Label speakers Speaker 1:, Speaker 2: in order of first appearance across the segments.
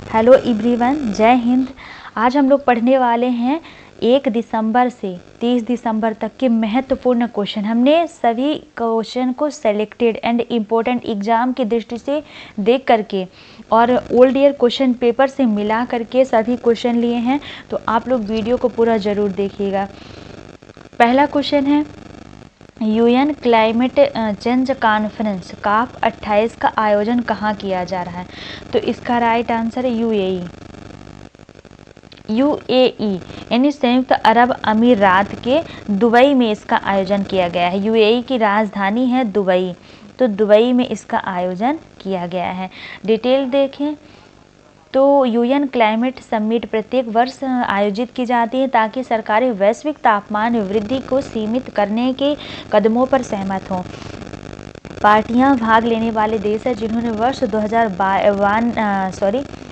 Speaker 1: Hello everyone, जय हिंद। आज हम लोग पढ़ने वाले हैं 1 दिसंबर से 30 दिसंबर तक के महत्वपूर्ण क्वेश्चन। हमने सभी क्वेश्चन को सेलेक्टेड एंड इम्पोर्टेंट एग्जाम की दृष्टि से देख करके और ओल्ड ईयर क्वेश्चन पेपर से मिला करके सभी क्वेश्चन लिए हैं, तो आप लोग वीडियो को पूरा ज़रूर देखिएगा। पहला क्वेश्चन है, UN climate change conference COP 28 का आयोजन कहाँ किया जा रहा है? तो इसका राइट आंसर है यूएई यानी संयुक्त अरब अमीरात के दुबई में इसका आयोजन किया गया है। यूएई की राजधानी है दुबई, तो दुबई में इसका आयोजन किया गया है। डिटेल देखें तो यूएन क्लाइमेट समिट प्रत्येक वर्ष आयोजित की जाती है ताकि सरकारें वैश्विक तापमान वृद्धि को सीमित करने के कदमों पर सहमत हों। पार्टियां भाग लेने वाले देश हैं जिन्होंने वर्ष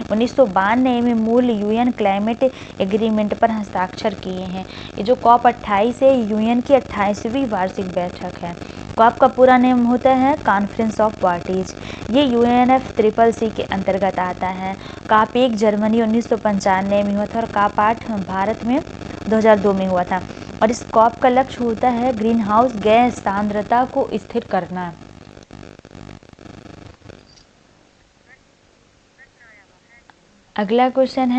Speaker 1: 1992 में मूल यूएन क्लाइमेट एग्रीमेंट पर हस्ताक्षर किए हैं। ये जो COP 28 है, यूएन की 28वीं वार्षिक बैठक है। COP का पूरा नाम होता है कॉन्फ्रेंस ऑफ पार्टीज। ये UNFCCC के अंतर्गत आता है। COP 1 जर्मनी 1995 में हुआ था और COP 8 भारत में 2002 में हुआ था। और इस COP का लक्ष्य होता है ग्रीन हाउस गैस सांद्रता को स्थिर करना। अगला क्वेश्चन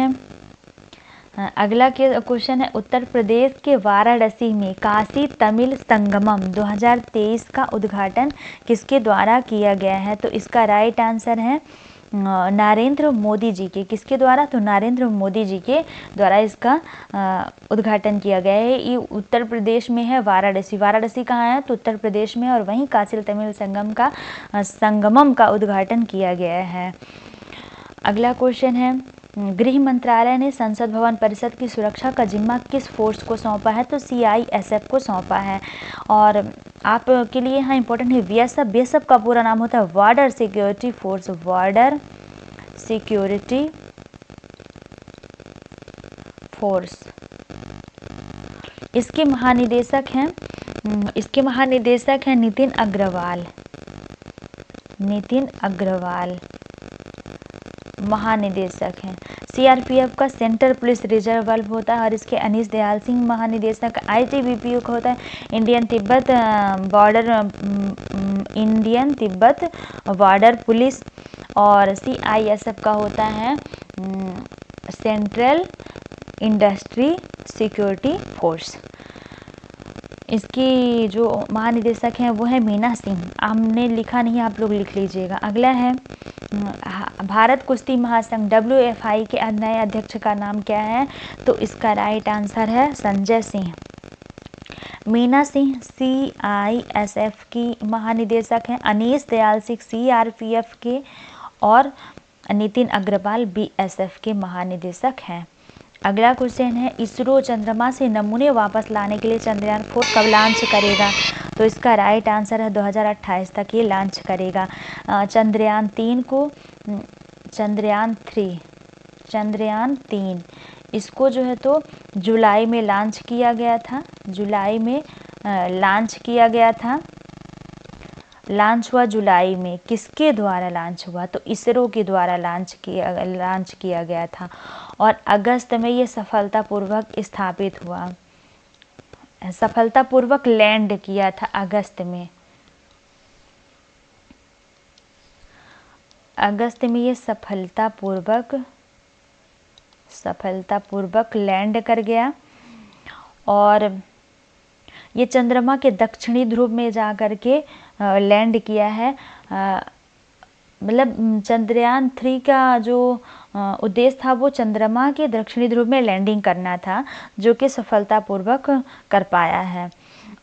Speaker 1: है उत्तर प्रदेश के वाराणसी में काशी तमिल संगमम 2023 का उद्घाटन किसके द्वारा किया गया है? तो इसका राइट आंसर है नरेंद्र मोदी जी के। किसके द्वारा? तो नरेंद्र मोदी जी के द्वारा इसका उद्घाटन किया गया है। ये उत्तर प्रदेश में है वाराणसी। वाराणसी कहाँ है? तो उत्तर प्रदेश में, और वहीं काशी तमिल संगमम का उद्घाटन किया गया है। अगला क्वेश्चन है, गृह मंत्रालय ने संसद भवन परिसर की सुरक्षा का जिम्मा किस फोर्स को सौंपा है? तो CISF को सौंपा है। और आपके लिए यहाँ इंपॉर्टेंट है BSF। BSF का पूरा नाम होता है border security force. Border security force. इसके महानिदेशक हैं नितिन अग्रवाल महानिदेशक हैं। CRPF का सेंट्रल पुलिस रिजर्व बल होता है और इसके अनीश दयाल सिंह महानिदेशक। ITBPO का होता है इंडियन तिब्बत बॉर्डर पुलिस। और CISF का होता है सेंट्रल इंडस्ट्री सिक्योरिटी फोर्स। इसकी जो महानिदेशक हैं वो है मीना सिंह। हमने लिखा नहीं, आप लोग लिख लीजिएगा। अगला है, भारत कुश्ती महासंघ WFI के नए अध्यक्ष का नाम क्या है? तो इसका राइट आंसर है संजय सिंह। मीना सिंह CISF की महानिदेशक हैं। अनीश दयाल सिंह CRPF के और नितिन अग्रवाल BSF के महानिदेशक हैं। अगला क्वेश्चन है, इसरो चंद्रमा से नमूने वापस लाने के लिए चंद्रयान 4 कब लॉन्च करेगा? तो इसका राइट आंसर है 2028 तक ये लॉन्च करेगा। चंद्रयान 3 इसको जो है तो जुलाई में लॉन्च किया गया था। लॉन्च हुआ जुलाई में। किसके द्वारा लॉन्च हुआ? तो इसरो के द्वारा लॉन्च किया गया था। और अगस्त में ये सफलतापूर्वक स्थापित हुआ, सफलतापूर्वक लैंड किया था अगस्त में ये सफलतापूर्वक लैंड कर गया। और ये चंद्रमा के दक्षिणी ध्रुव में जा कर के लैंड किया है। मतलब चंद्रयान 3 का जो उद्देश्य था वो चंद्रमा के दक्षिणी ध्रुव में लैंडिंग करना था, जो कि सफलतापूर्वक कर पाया है।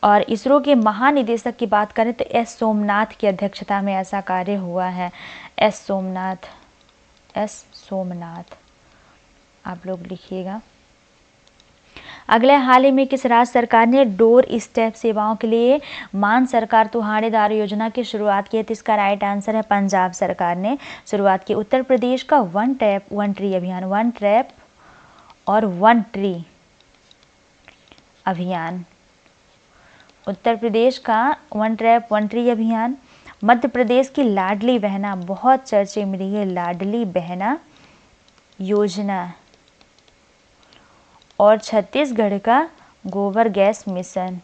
Speaker 1: और इसरो के महानिदेशक की बात करें तो S सोमनाथ की अध्यक्षता में ऐसा कार्य हुआ है। S सोमनाथ आप लोग लिखिएगा। अगले हाल ही में किस राज्य सरकार ने डोर स्टेप सेवाओं के लिए मान सरकार तुहाड़ेदार योजना की शुरुआत की है? तो इसका राइट आंसर है पंजाब सरकार ने शुरुआत की। उत्तर प्रदेश का वन टैप वन ट्री अभियान, वन ट्रैप और वन ट्री अभियान। उत्तर प्रदेश का वन ट्रैप वन ट्री अभियान। मध्य प्रदेश की लाडली बहना बहुत चर्चे में रही है, लाडली बहना योजना और छत्तीसगढ़ का गोबर गैस मिशन,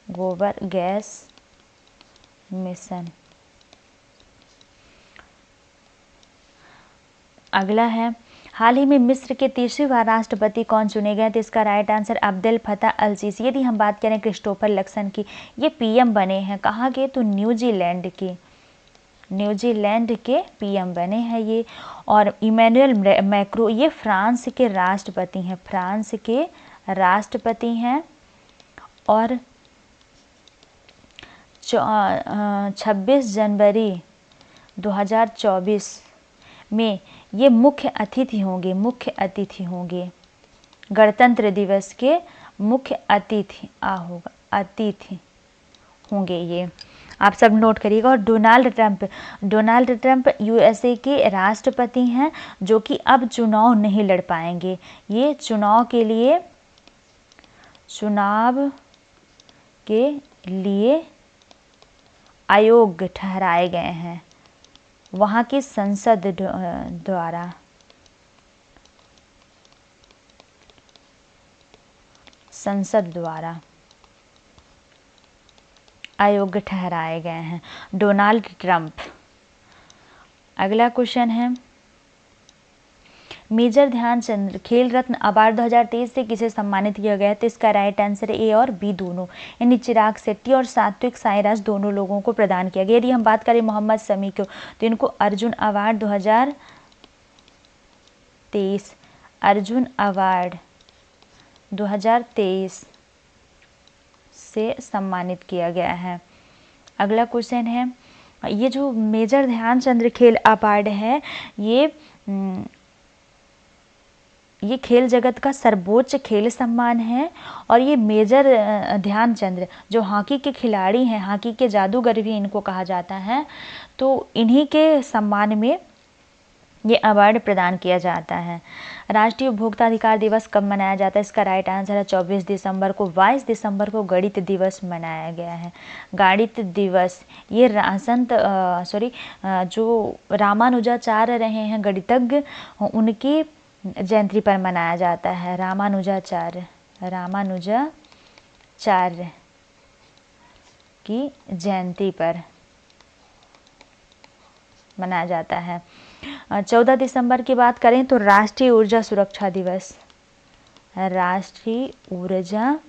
Speaker 1: गोबर गैस मिशन। अगला है, हाल ही में मिस्र के 30वीं बार राष्ट्रपति कौन चुने गए? तो इसका राइट आंसर अब्देल फत्ता अल सीसी। यदि हम बात करें क्रिस्टोफर लक्सन की, ये पीएम बने हैं कहाँ के? तो न्यूजीलैंड के, न्यूजीलैंड के पीएम बने हैं ये। और इमैनुअल मैक्रो, ये फ्रांस के राष्ट्रपति हैं, फ्रांस के राष्ट्रपति हैं। और 26 जनवरी 2024 में ये मुख्य अतिथि होंगे, मुख्य अतिथि होंगे, गणतंत्र दिवस के मुख्य अतिथि अतिथि होंगे ये, आप सब नोट करिएगा। और डोनाल्ड ट्रंप यूएसए के राष्ट्रपति हैं जो कि अब चुनाव नहीं लड़ पाएंगे। ये चुनाव के लिए अयोग्य ठहराए गए हैं वहाँ की संसद द्वारा, अयोग्य ठहराए गए हैं डोनाल्ड ट्रंप। अगला क्वेश्चन है, मेजर ध्यानचंद खेल रत्न अवार्ड 2023 से किसे सम्मानित किया गया? तो इसका राइट आंसर ए और बी दोनों, यानी चिराग शेट्टी और सात्विक साईराज दोनों लोगों को प्रदान किया गया। यदि हम बात करें मोहम्मद शमी को, तो इनको अर्जुन अवार्ड 2023, अर्जुन अवार्ड 2023 से सम्मानित किया गया है। अगला क्वेश्चन है, ये जो मेजर ध्यानचंद खेल अवार्ड है, ये खेल जगत का सर्वोच्च खेल सम्मान है। और ये मेजर ध्यानचंद जो हॉकी के खिलाड़ी हैं, हॉकी के जादूगर भी इनको कहा जाता है, तो इन्हीं के सम्मान में ये अवार्ड प्रदान किया जाता है। राष्ट्रीय उपभोक्ता अधिकार दिवस कब मनाया जाता है? इसका राइट आंसर है 24 दिसंबर को। 22 दिसंबर को गणित दिवस मनाया गया है। गणित दिवस ये जो रामानुजाचार्य रहे हैं गणितज्ञ, उनकी जयंती पर मनाया जाता है। रामानुजाचार्य की जयंती पर मनाया जाता है। 14 दिसंबर की बात करें तो राष्ट्रीय ऊर्जा सुरक्षा दिवस, राष्ट्रीय ऊर्जा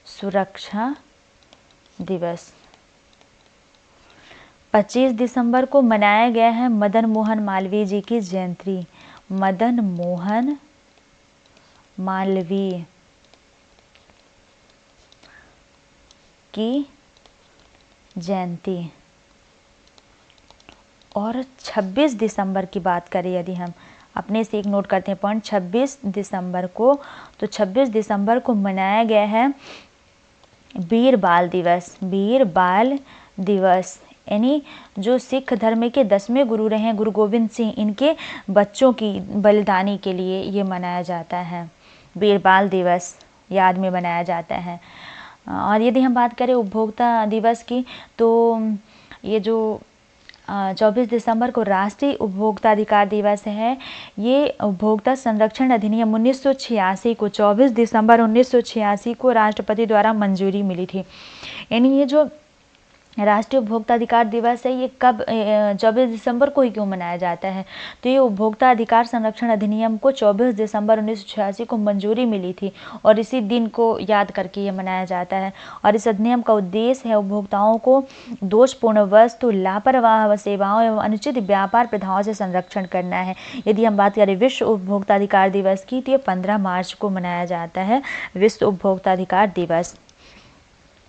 Speaker 1: सुरक्षा दिवस। 25 दिसंबर को मनाया गया है मदन मोहन मालवीय जी की जयंती, मदन मोहन मालवीय की जयंती। और 26 दिसंबर की बात करें, यदि हम अपने से एक नोट करते हैं पॉइंट 26 दिसंबर को, तो 26 दिसंबर को मनाया गया है वीर बाल दिवस, वीर बाल दिवस, यानी जो सिख धर्म के 10वें गुरु रहे हैं गुरु गोविंद सिंह, इनके बच्चों की बलिदानी के लिए ये मनाया जाता है, वीर बाल दिवस याद में मनाया जाता है। और यदि हम बात करें उपभोक्ता दिवस की, तो ये जो 24 दिसंबर को राष्ट्रीय उपभोक्ता अधिकार दिवस है, ये उपभोक्ता संरक्षण अधिनियम 1986 को 24 दिसंबर 1986 को राष्ट्रपति द्वारा मंजूरी मिली थी। यानी ये जो राष्ट्रीय उपभोक्ता अधिकार दिवस है, ये कब 24 दिसंबर को ही क्यों मनाया जाता है? तो ये उपभोक्ता अधिकार संरक्षण अधिनियम को 24 दिसंबर 1986 को मंजूरी मिली थी और इसी दिन को याद करके ये मनाया जाता है। और इस अधिनियम का उद्देश्य है उपभोक्ताओं को दोषपूर्ण वस्तु, लापरवाह सेवाओं एवं अनुचित व्यापार प्रथाओं से संरक्षण करना है। यदि हम बात करें विश्व उपभोक्ता अधिकार दिवस की, तो ये 15 मार्च को मनाया जाता है विश्व उपभोक्ता अधिकार दिवस।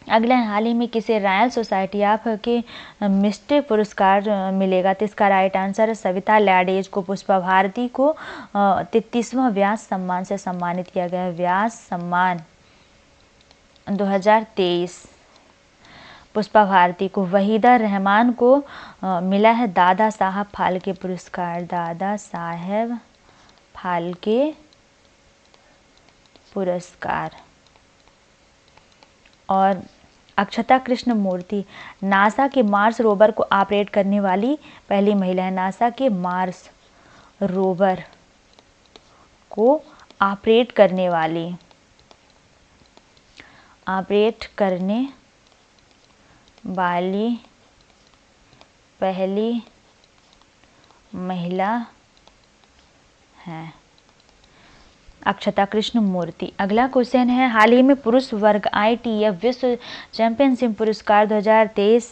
Speaker 1: अगला, हाल ही में किसे रॉयल सोसाइटी ऑफ के मिस्टर पुरस्कार मिलेगा? तो इसका राइट आंसर है सविता लैडेज को। पुष्पा भारती को 33वां व्यास सम्मान से सम्मानित किया गया है, व्यास सम्मान 2023 पुष्पा भारती को। वहीदा रहमान को मिला है दादा साहब फाल्के पुरस्कार, दादा साहेब फाल्के पुरस्कार। और अक्षता कृष्णमूर्ति नासा के मार्स रोवर को ऑपरेट करने वाली पहली महिला है, नासा के मार्स रोवर को ऑपरेट करने वाली पहली महिला हैं। अक्षता कृष्णमूर्ति। अगला क्वेश्चन है, हाल ही में पुरुष वर्ग ITF विश्व चैंपियनशिप पुरस्कार 2023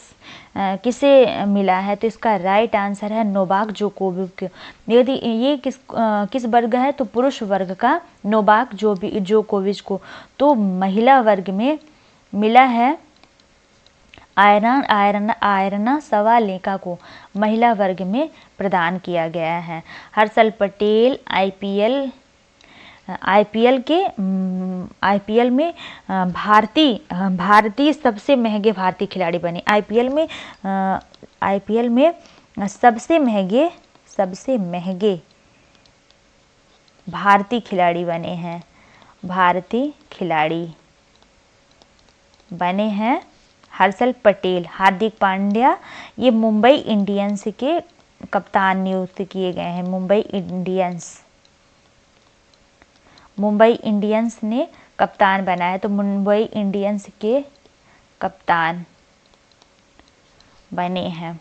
Speaker 1: किसे मिला है? तो इसका राइट आंसर है नोवाक जोकोविच। यदि ये किस वर्ग है? तो पुरुष वर्ग का नोवाक जोकोविच को। तो महिला वर्ग में मिला है आयरना सवालेका को महिला वर्ग में प्रदान किया गया है। हर्षल पटेल आईपीएल में भारतीय सबसे महंगे भारतीय खिलाड़ी बने। आईपीएल में सबसे महंगे भारतीय खिलाड़ी बने हैं। भारतीय खिलाड़ी बने हैं हर्षल पटेल। हार्दिक पांड्या ये मुंबई इंडियंस के कप्तान नियुक्त किए गए हैं। मुंबई इंडियंस ने कप्तान बनाया, तो मुंबई इंडियंस के कप्तान बने हैं।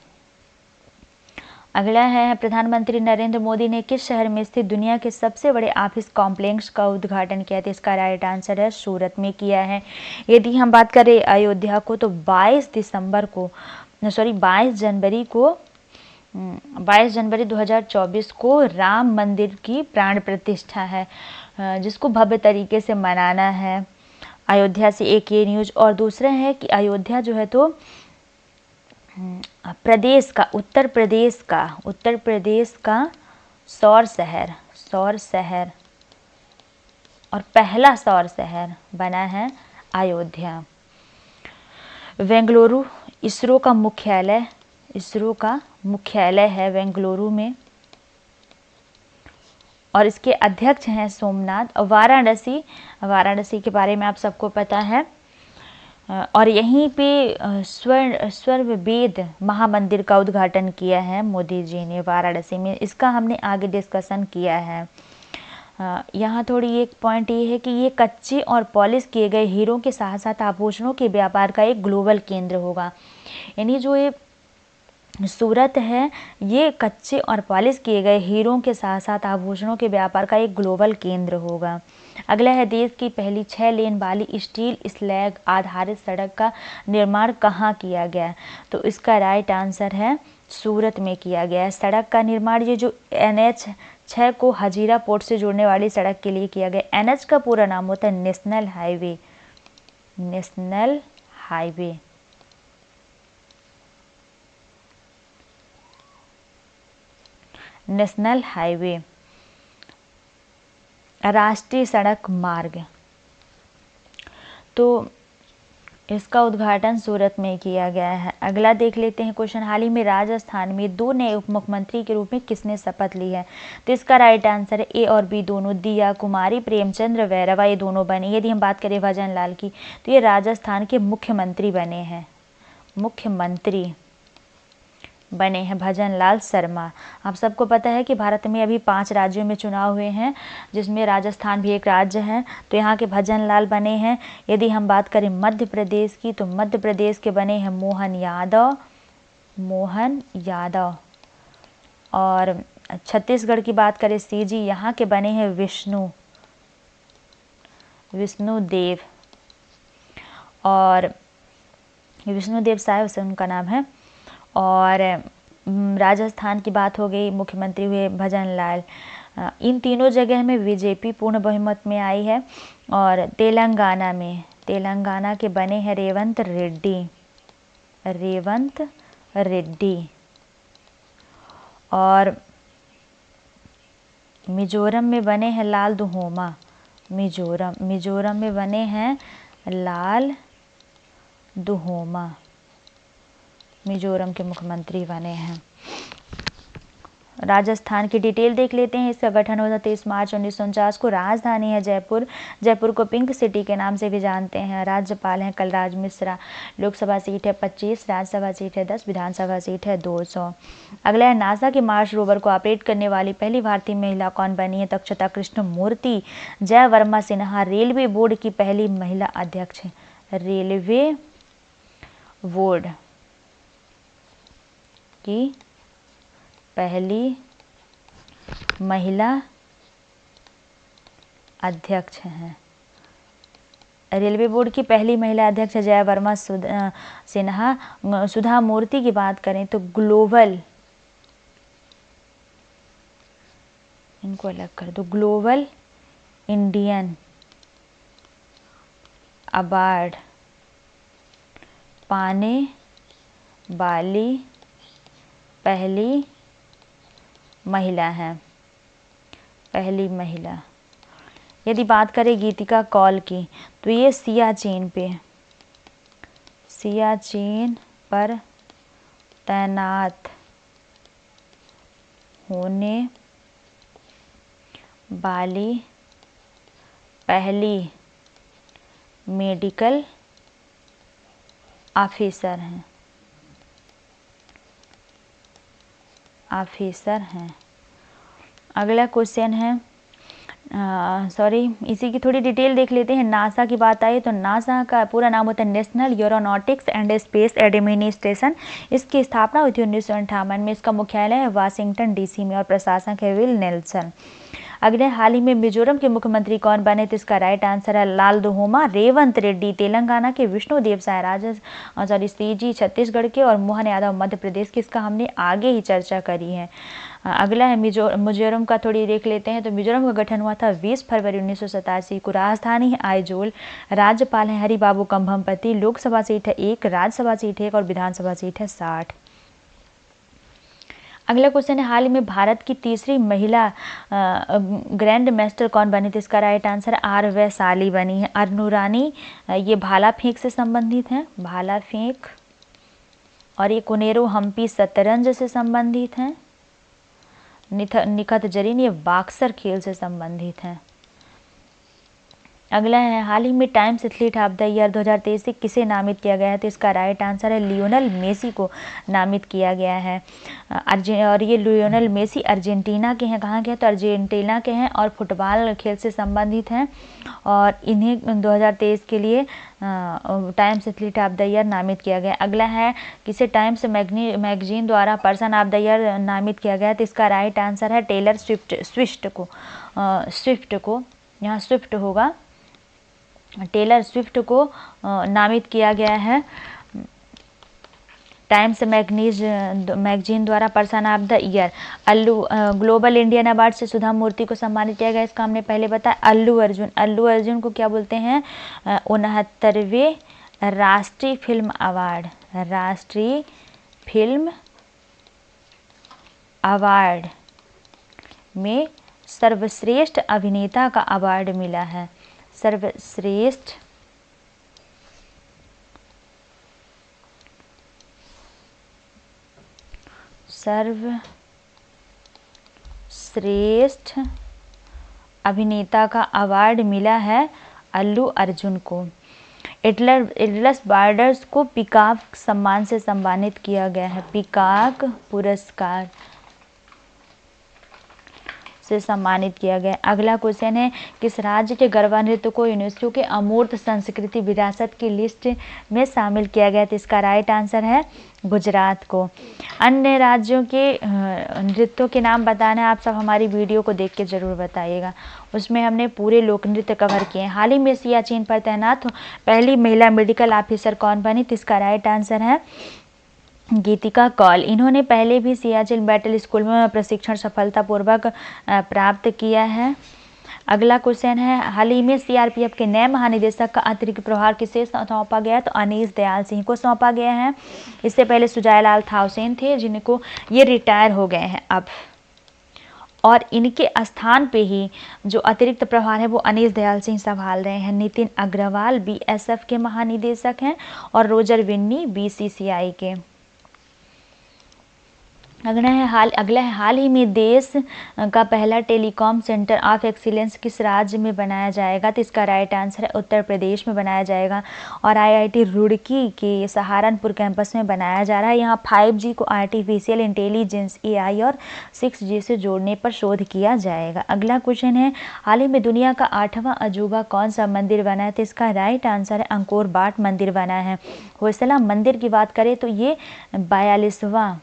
Speaker 1: अगला है, प्रधानमंत्री नरेंद्र मोदी ने किस शहर में स्थित दुनिया के सबसे बड़े ऑफिस कॉम्प्लेक्स का उद्घाटन किया था? इसका राइट आंसर है सूरत में किया है। यदि हम बात करें अयोध्या को, तो 22 जनवरी 2024 को राम मंदिर की प्राण प्रतिष्ठा है, जिसको भव्य तरीके से मनाना है। अयोध्या से एक ये न्यूज। और दूसरा है कि अयोध्या जो है तो उत्तर प्रदेश का सौर शहर और पहला सौर शहर बना है अयोध्या। बेंगलुरु इसरो का मुख्यालय है बेंगलुरु में, और इसके अध्यक्ष हैं सोमनाथ। वाराणसी के बारे में आप सबको पता है। और यहीं पे स्वर्ववेद महामंदिर का उद्घाटन किया है मोदी जी ने वाराणसी में। इसका हमने आगे डिस्कशन किया है। यहाँ थोड़ी एक पॉइंट ये है कि ये कच्चे और पॉलिश किए गए हीरों के साथ साथ आभूषणों के व्यापार का एक ग्लोबल केंद्र होगा। यानी जो ये सूरत है, ये कच्चे और पॉलिश किए गए हीरों के साथ साथ आभूषणों के व्यापार का एक ग्लोबल केंद्र होगा। अगला है, देश की पहली 6 लेन वाली स्टील स्लैग आधारित सड़क का निर्माण कहाँ किया गया? तो इसका राइट आंसर है सूरत में किया गया है। सड़क का निर्माण ये जो NH 6 को हजीरा पोर्ट से जोड़ने वाली सड़क के लिए किया गया। NH का पूरा नाम होता है नेशनल हाईवे, राष्ट्रीय सड़क मार्ग। तो इसका उद्घाटन सूरत में किया गया है। अगला देख लेते हैं क्वेश्चन, हाल ही में राजस्थान में 2 नए उप मुख्यमंत्री के रूप में किसने शपथ ली है? तो इसका राइट आंसर है A और B दोनों। दिया कुमारी, प्रेमचंद्र वैरवा ये दोनों बने। यदि हम बात करें भजन लाल की, तो ये राजस्थान के मुख्यमंत्री बने हैं भजन लाल शर्मा। आप सबको पता है कि भारत में अभी 5 राज्यों में चुनाव हुए हैं, जिसमें राजस्थान भी एक राज्य है। तो यहाँ के भजन लाल बने हैं। यदि हम बात करें मध्य प्रदेश की, तो मध्य प्रदेश के बने हैं मोहन यादव। और छत्तीसगढ़ की बात करें CG, यहाँ के बने हैं विष्णुदेव, और विष्णुदेव साहब से उनका नाम है। और राजस्थान की बात हो गई, मुख्यमंत्री हुए भजन लाल। इन तीनों जगह में बीजेपी पूर्ण बहुमत में आई है। और तेलंगाना के बने हैं रेवंत रेड्डी। और मिजोरम में बने हैं लाल दुहोमा। मिजोरम में बने हैं लाल दुहोमा, मिजोरम के मुख्यमंत्री बने हैं। राजस्थान की डिटेल देख लेते हैं। इसका गठन हुआ था 23 मार्च 1949 को। राजधानी है जयपुर। जयपुर को पिंक सिटी के नाम से भी जानते हैं। राज्यपाल हैं कलराज मिश्रा। लोकसभा सीट है 25, राज्यसभा सीट है 10, विधानसभा सीट है 200। अगला है नासा के मार्स रोवर को ऑपरेट करने वाली पहली भारतीय महिला कौन बनी है? दक्षता कृष्ण मूर्ति। जय वर्मा सिन्हा रेलवे बोर्ड की पहली महिला अध्यक्ष है। रेलवे बोर्ड की पहली महिला अध्यक्ष हैं। रेलवे बोर्ड की पहली महिला अध्यक्ष जय वर्मा सिन्हा। सुधा मूर्ति की बात करें तो ग्लोबल, इनको अलग कर दो, ग्लोबल इंडियन अवार्ड पाने वाली पहली महिला है। पहली महिला। यदि बात करें गीतिका कौल की तो ये सियाचिन पर तैनात होने वाली पहली मेडिकल ऑफिसर हैं। अगला क्वेश्चन है, इसी की थोड़ी डिटेल देख लेते हैं। नासा की बात आई तो नासा का पूरा नाम होता है national aeronautics and space administration. इसकी स्थापना हुई थी 1958 में। इसका मुख्यालय है वाशिंगटन डीसी में और प्रशासक है विल नेल्सन। अगले हाल ही में मिजोरम के मुख्यमंत्री कौन बने? तो इसका राइट आंसर है लालदोहोमा रेवंत रेड्डी। तेलंगाना के विष्णुदेव साय सीजी छत्तीसगढ़ के और मोहन यादव मध्य प्रदेश के। इसका हमने आगे ही चर्चा करी है। अगला है मिजोरम का थोड़ी देख लेते हैं। तो मिजोरम का गठन हुआ था 20 फरवरी 1987 को। राजधानी है आइजोल। राज्यपाल है हरिबाबू कंभमपति। लोकसभा सीट है 1, राज्यसभा सीट है 1 और विधानसभा सीट है 60। अगला क्वेश्चन है, हाल ही में भारत की तीसरी महिला ग्रैंड मास्टर कौन बनी? तो इसका राइट आंसर आर वैशाली बनी है। अरनूरानी ये भाला फेंक से संबंधित हैं, भाला फेंक। और ये कुनेरो हम्पी शतरंज से संबंधित हैं। निखत जरीन ये बॉक्सर खेल से संबंधित हैं। अगला है, हाल ही में times athlete of the year 2023 से किसे नामित किया गया है? तो इसका राइट आंसर है लियोनल मेसी को नामित किया गया है। और ये लियोनल मेसी अर्जेंटीना के हैं। कहाँ के हैं? तो अर्जेंटीना के हैं और फुटबॉल खेल से संबंधित हैं। और इन्हें 2023 के लिए times athlete of the year नामित किया गया। अगला है, किसे टाइम्स मैगजीन द्वारा पर्सन ऑफ द ईयर नामित किया गया? तो इसका राइट आंसर है टेलर स्विफ्ट को यहाँ स्विफ्ट होगा। टेलर स्विफ्ट को नामित किया गया है टाइम्स मैगजीन द्वारा person of the year. Global Indian award से सुधा मूर्ति को सम्मानित किया गया। इसका हमने पहले बताया। अल्लू अर्जुन को क्या बोलते हैं? 69वें राष्ट्रीय फिल्म अवार्ड में सर्वश्रेष्ठ अभिनेता का अवार्ड मिला है। सर्वश्रेष्ठ अभिनेता का अवार्ड मिला है अल्लू अर्जुन को। एटलस बॉर्डर्स को पीकॉक सम्मान से सम्मानित किया गया है। पीकॉक पुरस्कार से सम्मानित किया गया। अगला क्वेश्चन है, किस राज्य के गरबा नृत्य को यूनेस्को के अमूर्त संस्कृति विरासत की लिस्ट में शामिल किया गया? तो इसका राइट आंसर है गुजरात को। अन्य राज्यों के नृत्यों के नाम बताना आप सब हमारी वीडियो को देख के जरूर बताइएगा। उसमें हमने पूरे लोक नृत्य कवर किए हैं। हाल ही में सियाचिन पर तैनात पहली महिला मेडिकल ऑफिसर कौन बनी? तो इसका राइट आंसर है गीतिका कौल। इन्होंने पहले भी सियाचिन बैटल स्कूल में प्रशिक्षण सफलतापूर्वक प्राप्त किया है। अगला क्वेश्चन है, हाल ही में सीआरपीएफ के नए महानिदेशक का अतिरिक्त प्रभार किसे सौंपा गया? तो अनीस दयाल सिंह को सौंपा गया है। इससे पहले सुजायलाल थाउसेन थे जिनको ये रिटायर हो गए हैं अब, और इनके स्थान पे ही जो अतिरिक्त प्रभार है वो अनीस दयाल सिंह संभाल रहे हैं। नितिन अग्रवाल बीएसएफ के महानिदेशक हैं और रोजर विन्नी बीसीसीआई के। अगला है हाल ही में देश का पहला टेलीकॉम सेंटर ऑफ एक्सीलेंस किस राज्य में बनाया जाएगा? तो इसका राइट आंसर है उत्तर प्रदेश में बनाया जाएगा और आईआईटी रुड़की के सहारनपुर कैंपस में बनाया जा रहा है। यहाँ 5G को आर्टिफिशियल इंटेलिजेंस AI और 6G से जोड़ने पर शोध किया जाएगा। अगला क्वेश्चन है हाल ही में दुनिया का 8वां अजूबा कौन सा मंदिर बना है? तो इसका राइट आंसर है अंकोर वाट मंदिर बना है। होयसला मंदिर की बात करें तो ये 42वां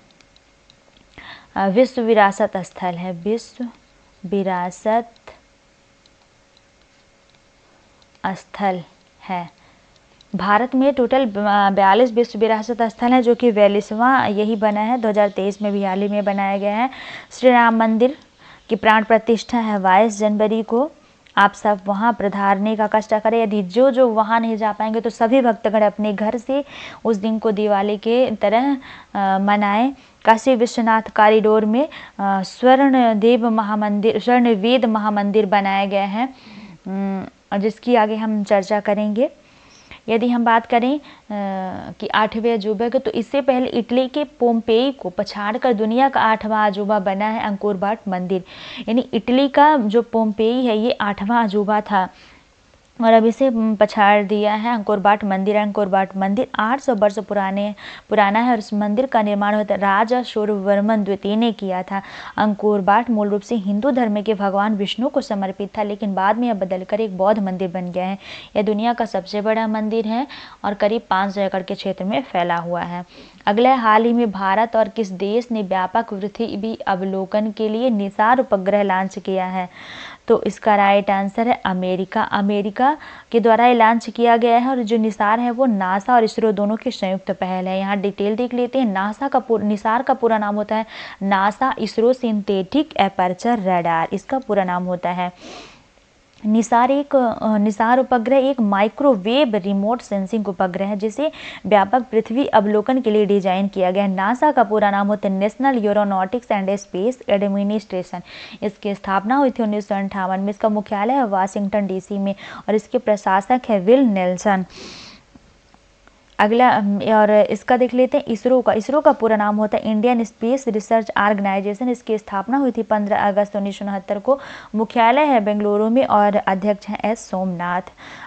Speaker 1: विश्व विरासत स्थल है, विश्व विरासत स्थल है। भारत में टोटल 42 विश्व विरासत स्थल है, जो कि 42वां यही बना है। 2023 में भी हाल ही में बनाया गया है। श्री राम मंदिर की प्राण प्रतिष्ठा है 22 जनवरी को। आप सब वहाँ पधारने का कष्ट करें। यदि जो वहाँ नहीं जा पाएंगे तो सभी भक्तगण अपने घर से उस दिन को दिवाली के तरह मनाएं। काशी विश्वनाथ कॉरिडोर में स्वर्णवेद महामंदिर बनाया गया है, जिसकी आगे हम चर्चा करेंगे। यदि हम बात करें कि 8वें अजूबे को, तो इससे पहले इटली के पोम्पेई को पछाड़कर दुनिया का 8वां अजूबा बना है अंकोर वाट मंदिर। यानी इटली का जो पोम्पेई है ये 8वां अजूबा था और अब इसे पछाड़ दिया है अंकोर वाट मंदिर। अंकोर वाट मंदिर 800 वर्ष पुराना है और इस मंदिर का निर्माण राजा सूर्यवर्मन द्वितीय ने किया था। अंकोर वाट मूल रूप से हिंदू धर्म के भगवान विष्णु को समर्पित था, लेकिन बाद में यह बदलकर एक बौद्ध मंदिर बन गया है। यह दुनिया का सबसे बड़ा मंदिर है और करीब 500 एकड़ के क्षेत्र में फैला हुआ है। अगला हाल ही में भारत और किस देश ने व्यापक पृथ्वी अवलोकन के लिए निसार उपग्रह लॉन्च किया है? तो इसका राइट आंसर है अमेरिका। अमेरिका के द्वारा ये लॉन्च किया गया है और जो निसार है वो नासा और इसरो दोनों की संयुक्त पहल है। यहाँ डिटेल देख लेते हैं। निसार का पूरा नाम होता है NASA ISRO synthetic aperture radar, इसका पूरा नाम होता है। निसार उपग्रह एक माइक्रोवेव रिमोट सेंसिंग उपग्रह है जिसे व्यापक पृथ्वी अवलोकन के लिए डिजाइन किया गया है। नासा का पूरा नाम होता है national aeronautics and space administration. इसकी स्थापना हुई थी 1958 में। इसका मुख्यालय है वाशिंगटन DC में और इसके प्रशासक है विल नेल्सन। अगला और इसका देख लेते हैं इसरो का पूरा नाम होता है इंडियन स्पेस रिसर्च ऑर्गेनाइजेशन। इसकी स्थापना हुई थी 15 अगस्त 1969 को। मुख्यालय है बेंगलुरु में और अध्यक्ष हैं S सोमनाथ।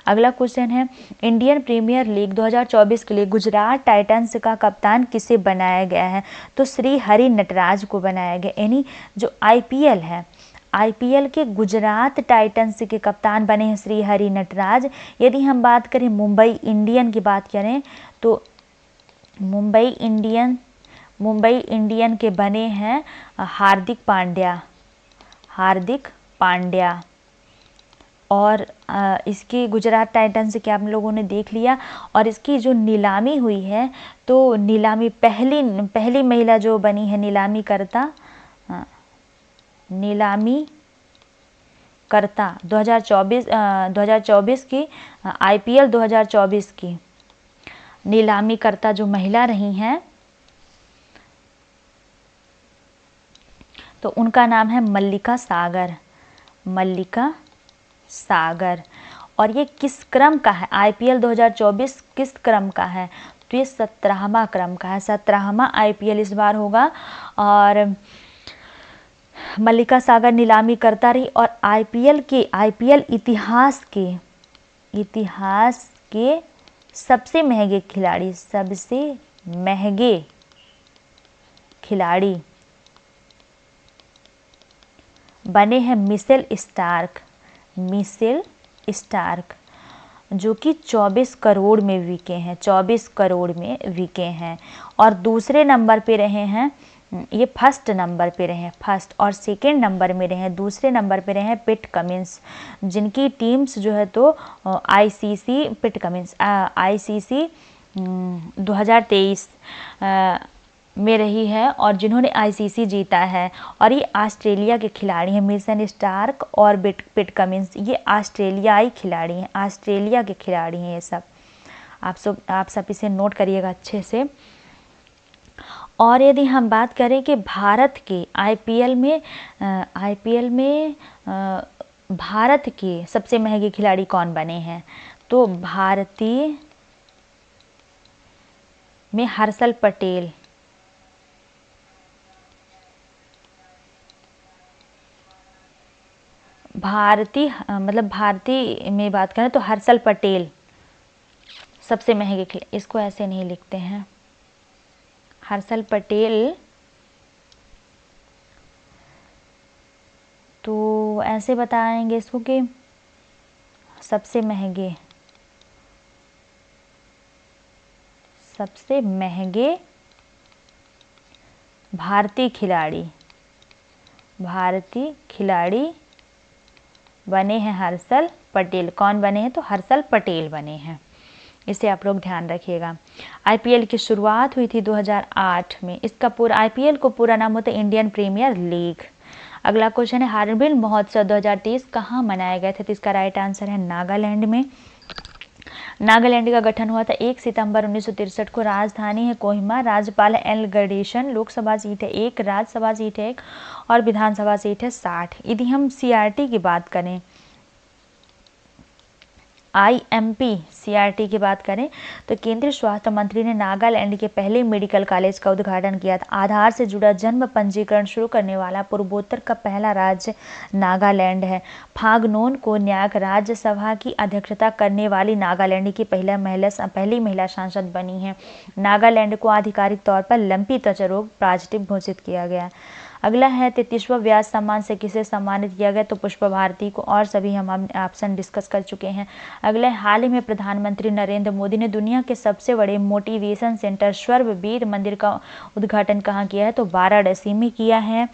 Speaker 1: अगला क्वेश्चन है इंडियन प्रीमियर लीग 2024 के लिए गुजरात टाइटंस का कप्तान किसे बनाया गया है? तो श्री हरि नटराज को बनाया गया। यानी जो IPL है, IPL के गुजरात टाइटंस के कप्तान बने हैं श्री हरि नटराज। यदि हम बात करें मुंबई इंडियन की बात करें तो मुंबई इंडियन के बने हैं हार्दिक पांड्या। और इसकी गुजरात टाइटंस के आप लोगों ने देख लिया। और इसकी जो नीलामी हुई है तो नीलामी पहली महिला जो बनी है नीलामी करता 2024 की IPL 2024 की नीलामी करता जो महिला रही हैं तो उनका नाम है मल्लिका सागर। और ये किस क्रम का है? IPL 2024 किस क्रम का है? तो ये 17वां क्रम का है। 17वां IPL इस बार होगा और मल्लिका सागर नीलामी करता रही। और IPL इतिहास के सबसे महंगे खिलाड़ी बने हैं मिशेल स्टार्क, जो कि 24 करोड़ में बिके हैं। और दूसरे नंबर पे रहे हैं, ये फर्स्ट नंबर पे रहे हैं, फर्स्ट और सेकेंड नंबर में रहे हैं। दूसरे नंबर पे रहे हैं पिट कमिंस, जिनकी टीम्स जो है तो ICC 2023 में रही है और जिन्होंने ICC जीता है। और ये ऑस्ट्रेलिया के खिलाड़ी हैं। मिशेल स्टार्क और पिट कमिंस ये ऑस्ट्रेलिया के खिलाड़ी हैं। ये सब आप सब इसे नोट करिएगा अच्छे से। और यदि हम बात करें कि भारत के IPL में भारत के सबसे महंगे खिलाड़ी कौन बने हैं? तो भारतीय में हर्षल पटेल मतलब भारतीय में बात करें तो हर्षल पटेल सबसे महंगे इसको ऐसे नहीं लिखते हैं, हर्षल पटेल तो ऐसे बताएंगे इसको कि सबसे महंगे भारतीय खिलाड़ी बने हैं हर्षल पटेल। कौन बने हैं? तो हर्षल पटेल बने हैं। इसे आप लोग ध्यान रखिएगा। आईपीएल की शुरुआत हुई थी 2008 में। इसका पूरा आईपीएल को पूरा नाम होता है इंडियन प्रीमियर लीग। अगला क्वेश्चन है हार्नबिल महोत्सव 2023 कहाँ मनाए गए थे? तो इसका राइट आंसर है नागालैंड में। नागालैंड का गठन हुआ था 1 सितंबर 1963 को। राजधानी है कोहिमा। राज्यपाल है एल गणेशन। लोकसभा सीट है 1, राज्यसभा सीट है 1 और विधानसभा सीट है 60। यदि हम सीआरटी की बात करें, आईएमपी सीआरटी की बात करें तो केंद्रीय स्वास्थ्य मंत्री ने नागालैंड के पहले मेडिकल कॉलेज का उद्घाटन किया था। आधार से जुड़ा जन्म पंजीकरण शुरू करने वाला पूर्वोत्तर का पहला राज्य नागालैंड है। फागनोन को न्याक राज्यसभा की अध्यक्षता करने वाली नागालैंड की पहली महिला सांसद बनी है। नागालैंड को आधिकारिक तौर पर लंपी त्वचा रोग पॉजिटिव घोषित किया गया। अगला है 33वां व्यास सम्मान से किसे सम्मानित किया गया? तो पुष्पा भारती को, और सभी हम ऑप्शन डिस्कस कर चुके हैं। अगला हाल ही में प्रधानमंत्री नरेंद्र मोदी ने दुनिया के सबसे बड़े मोटिवेशन सेंटर स्वर्ववेद मंदिर का उद्घाटन कहाँ किया है? तो वाराणसी में किया है।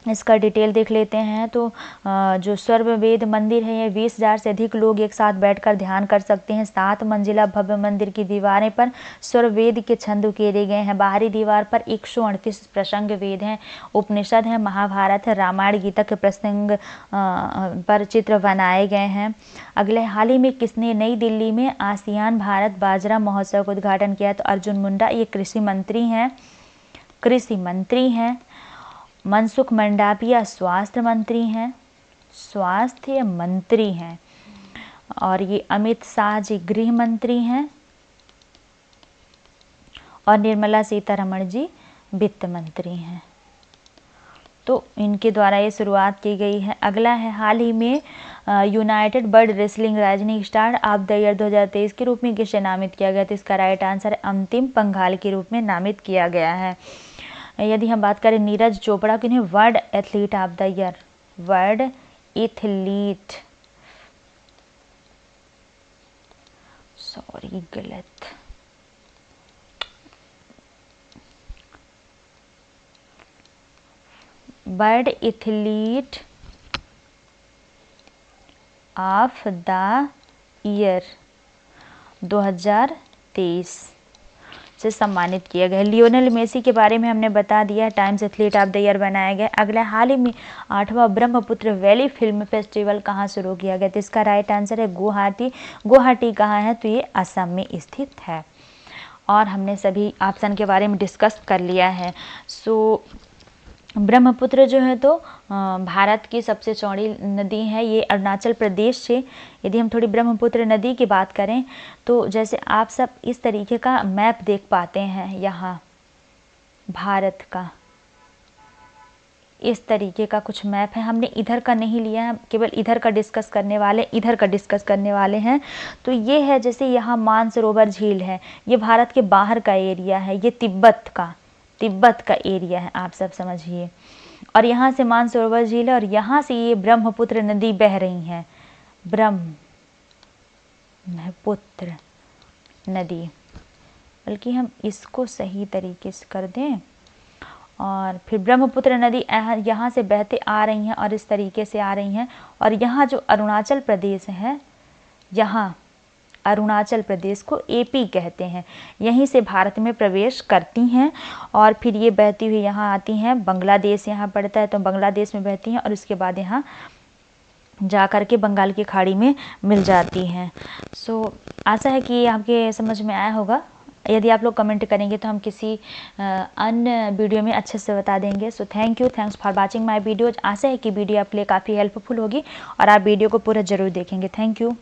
Speaker 1: इसका डिटेल देख लेते हैं। तो जो स्वर्ववेद मंदिर है ये 20,000 से अधिक लोग एक साथ बैठकर ध्यान कर सकते हैं। 7 मंजिला भव्य मंदिर की दीवारें पर स्वर्ववेद के छंद उकेरे गए हैं। बाहरी दीवार पर 138 प्रसंग वेद हैं, उपनिषद है, महाभारत है, रामायण गीता के प्रसंग पर चित्र बनाए गए हैं। अगले हाल ही में किसने नई दिल्ली में आसियान भारत बाजरा महोत्सव का उद्घाटन किया? तो अर्जुन मुंडा। ये कृषि मंत्री हैं। मनसुख मंडाविया स्वास्थ्य मंत्री हैं। और ये अमित शाह जी गृह मंत्री हैं और निर्मला सीतारमण जी वित्त मंत्री हैं। तो इनके द्वारा ये शुरुआत की गई है। अगला है हाल ही में United world wrestling rising star of the year 2023 के रूप में किसे नामित किया गया? तो इसका राइट आंसर है अंतिम पंघाल के रूप में नामित किया गया है। यदि हम बात करें नीरज चोपड़ा की, world athlete of the year, world athlete, sorry गलत, world athlete of the year 2023 से सम्मानित किया गया। लियोनेल मेसी के बारे में हमने बता दिया, times athlete of the year बनाया गया। अगला हाल ही में 8वां ब्रह्मपुत्र वैली फिल्म फेस्टिवल कहाँ शुरू किया गया? तो इसका राइट आंसर है गुवाहाटी। गुवाहाटी कहाँ है? तो ये असम में स्थित है। और हमने सभी ऑप्शन के बारे में डिस्कस कर लिया है। सो ब्रह्मपुत्र जो है तो भारत की सबसे चौड़ी नदी है। ये अरुणाचल प्रदेश से, यदि हम थोड़ी ब्रह्मपुत्र नदी की बात करें तो जैसे आप सब इस तरीके का मैप देख पाते हैं, यहाँ भारत का इस तरीके का कुछ मैप है। हमने इधर का नहीं लिया है, केवल इधर का डिस्कस करने वाले हैं। तो ये है जैसे यहाँ मानसरोवर झील है, ये भारत के बाहर का एरिया है, ये तिब्बत का एरिया है, आप सब समझिए। और यहाँ से मानसरोवर झील है और यहाँ से ये ब्रह्मपुत्र नदी बह रही है, ब्रह्मपुत्र नदी। बल्कि हम इसको सही तरीके से कर दें और फिर ब्रह्मपुत्र नदी यहाँ से बहते आ रही हैं और इस तरीके से आ रही हैं। और यहाँ जो अरुणाचल प्रदेश है, यहाँ अरुणाचल प्रदेश को एपी कहते हैं, यहीं से भारत में प्रवेश करती हैं और फिर ये बहती हुई यहाँ आती हैं। बांग्लादेश यहाँ पड़ता है तो बांग्लादेश में बहती हैं और उसके बाद यहाँ जा कर के बंगाल की खाड़ी में मिल जाती हैं। सो आशा है कि आपके समझ में आया होगा। यदि आप लोग कमेंट करेंगे तो हम किसी अन्य वीडियो में अच्छे से बता देंगे। So thanks for watching my videos. आशा है कि वीडियो आपके लिए काफ़ी हेल्पफुल होगी और आप वीडियो को पूरा ज़रूर देखेंगे। Thank you.